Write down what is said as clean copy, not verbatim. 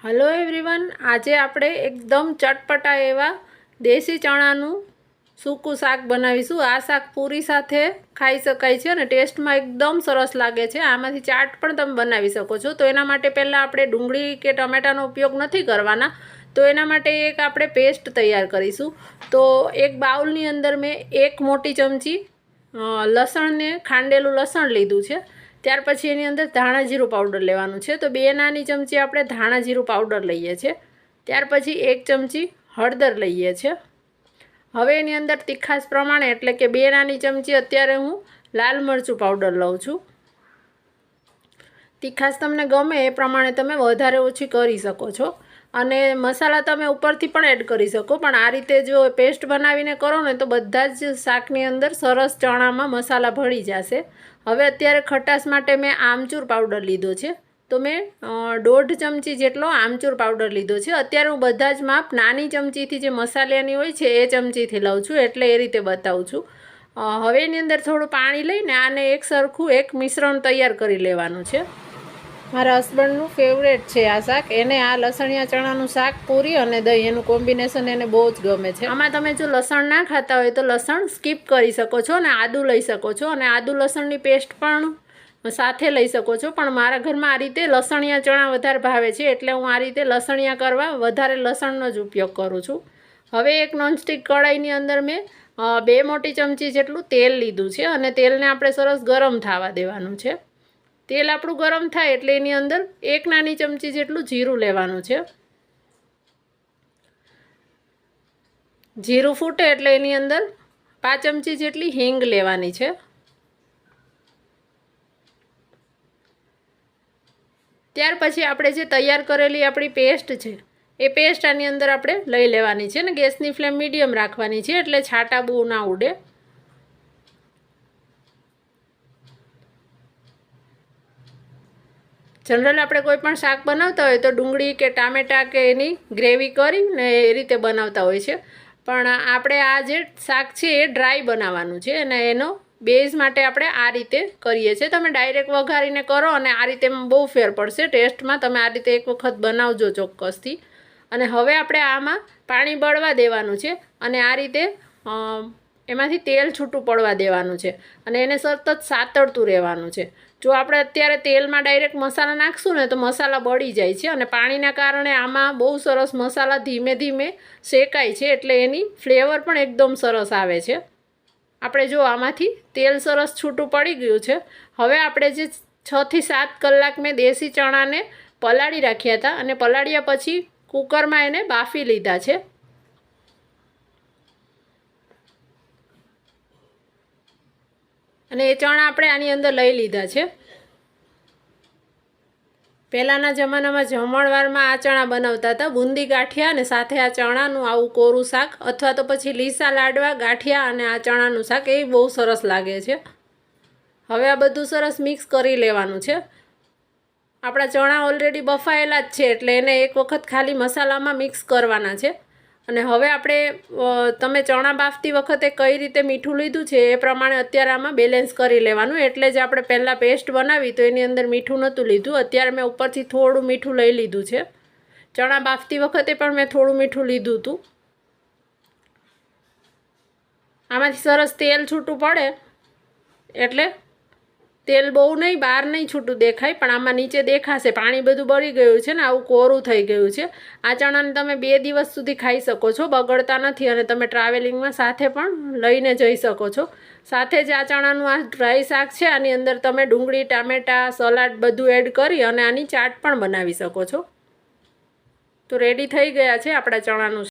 Hello everyone, आजे आपणे एकदम चटपटा एवा देसी चणाનું सूकું શાક બનાવીશું। आ શાક पूरी સાથે ખાઈ શકાય છે અને ટેસ્ટમાં એકદમ સરસ લાગે છે। આમાંથી ચાટ પણ તમે બનાવી શકો છો। તો એના માટે પહેલાં આપણે ડુંગળી કે ટમેટાનો ઉપયોગ નથી કરવાના, તો એના માટે એક આપણે પેસ્ટ તૈયાર કરીશું। તો એક બાઉલની અંદર મેં એક મોટી ચમચી લસણને ખાંડેલું લસણ લીધું છે। ત્યાર પછી એની અંદર ધાણા જીરું પાવડર લેવાનું છે। તો 2 નાની ચમચી આપણે ધાણા જીરું પાવડર લઈએ છીએ। ત્યાર પછી 1 ચમચી હળદર લઈએ છીએ। હવે એની અંદર તીખાશ પ્રમાણે એટલે કે 2 નાની ચમચી અત્યારે હું લાલ મરચું પાવડર લઉં છું। તીખાશ તમને ગમે એ પ્રમાણે તમે વધારે ઓછી કરી શકો છો અને મસાલા તમે ઉપરથી પણ એડ કરી શકો, પણ આ રીતે જો પેસ્ટ બનાવીને કરો ને તો બધા જ શાકની અંદર સરસ ચણામાં મસાલા ભળી જશે। હવે અત્યારે ખટાશ માટે મેં આમચૂર પાવડર લીધો છે। તો મેં 1.5 ચમચી જેટલો આમચૂર પાવડર લીધો છે। અત્યારે હું બધા જ માપ નાની ચમચીથી જે મસાલાની હોય છે એ ચમચીથી લઉં છું, એટલે એ રીતે બતાવું છું। હવે એની અંદર થોડું પાણી લઈને આને એક સરખું એક મિશ્રણ તૈયાર કરી લેવાનું છે। મારા હસબન્ડનું ફેવરેટ છે આ શાક, એને આ લસણિયા ચણાનું શાક પૂરી અને દહીં એનું કોમ્બિનેશન એને બહુ જ ગમે છે। આમાં તમે જો લસણ ના ખાતા હોય તો લસણ સ્કીપ કરી શકો છો અને આદું લઈ શકો છો અને આદુ લસણની પેસ્ટ પણ સાથે લઈ શકો છો, પણ મારા ઘરમાં આ રીતે લસણિયા ચણા વધારે ભાવે છે એટલે હું આ રીતે લસણિયા કરવા વધારે લસણનો જ ઉપયોગ કરું છું। હવે એક નોનસ્ટિક કઢાઈની અંદર મેં 2 મોટી ચમચી જેટલું તેલ લીધું છે અને તેલને આપણે સરસ ગરમ થવા દેવાનું છે। તેલ આપણું ગરમ થાય એટલે એની અંદર 1 નાની ચમચી જેટલું જીરું લેવાનું છે। જીરું ફૂટે એટલે એની અંદર 5 ચમચી જેટલી હિંગ લેવાની છે। ત્યાર પછી આપણે જે તૈયાર કરેલી આપણી પેસ્ટ છે એ પેસ્ટ આની અંદર આપણે લઈ લેવાની છે ને ગેસની ફ્લેમ મીડિયમ રાખવાની છે એટલે છાંટા બહુ ના ઉડે। जनरल આપણે કોઈ પણ શાક બનાવતા હોય તો ડુંગળી કે ટામેટા કે એની ગ્રેવી કરીને એ રીતે બનાવતા હોય છે, પણ આપણે આ જે શાક છે એ ડ્રાય બનાવવાનું છે અને એનો બેઝ માટે આપણે આ રીતે કરીએ છીએ। તમે ડાયરેક્ટ વઘારીને કરો અને આ રીતે બહુ ફેર પડશે ટેસ્ટમાં, તમે આ રીતે એક વખત બનાવજો ચોક્કસથી। અને હવે આપણે આમાં પાણી બળવા દેવાનું છે અને આ રીતે એમાંથી તેલ છૂટું પડવા દેવાનું છે અને એને સતત સાતળતું રહેવાનું છે। જો આપણે અત્યારે તેલમાં ડાયરેક્ટ મસાલા નાખશું ને તો મસાલા બળી જાય છે અને પાણીના કારણે આમાં બહુ સરસ મસાલા ધીમે ધીમે શેકાય છે એટલે એની ફ્લેવર પણ એકદમ સરસ આવે છે। આપણે જો આમાંથી તેલ સરસ છૂટું પડી ગયું છે। હવે આપણે જે 6 થી 7 કલાક મેં દેશી ચણાને પલાળી રાખ્યા હતા અને પલાળ્યા પછી કુકરમાં એને બાફી લીધા છે। અને એ ચણા આપણે આની અંદર લઈ લીધા છે। પહેલાંના જમાનામાં જમણવારમાં આ ચણા બનાવતા હતા, બુંદી ગાંઠિયા અને સાથે આ ચણાનું આવું કોરું શાક, અથવા તો પછી લીસા લાડવા ગાંઠિયા અને આ ચણાનું શાક, એ બહુ સરસ લાગે છે। હવે આ બધું સરસ મિક્સ કરી લેવાનું છે। આપણા ચણા ઓલરેડી બફાયેલા જ છે એટલે એને એક વખત ખાલી મસાલામાં મિક્સ કરવાના છે। અને હવે આપણે તમે ચણા બાફતી વખતે કઈ રીતે મીઠું લીધું છે એ પ્રમાણે અત્યારે આમાં બેલેન્સ કરી લેવાનું, એટલે જ આપણે પહેલાં પેસ્ટ બનાવી તો એની અંદર મીઠું નહોતું લીધું, અત્યારે મેં ઉપરથી થોડું મીઠું લઈ લીધું છે। ચણા બાફતી વખતે પણ મેં થોડું મીઠું લીધું હતું। આમાંથી સરસ તેલ છૂટું પડે એટલે તેલ બહુ નહીં બહાર નહીં છૂટું દેખાય, પણ આમાં નીચે દેખાશે પાણી બધું બળી ગયું છે ને આવું કોરું થઈ ગયું છે। આ ચણાને તમે 2 દિવસ સુધી ખાઈ શકો છો, બગડતા નથી અને તમે ટ્રાવેલિંગમાં સાથે પણ લઈને જઈ શકો છો। સાથે જ આ ચણાનું આ ડ્રાય શાક છે આની અંદર તમે ડુંગળી ટામેટા સલાડ બધું એડ કરી અને આની ચાટ પણ બનાવી શકો છો। તો રેડી થઈ ગયા છે આપણા ચણાનું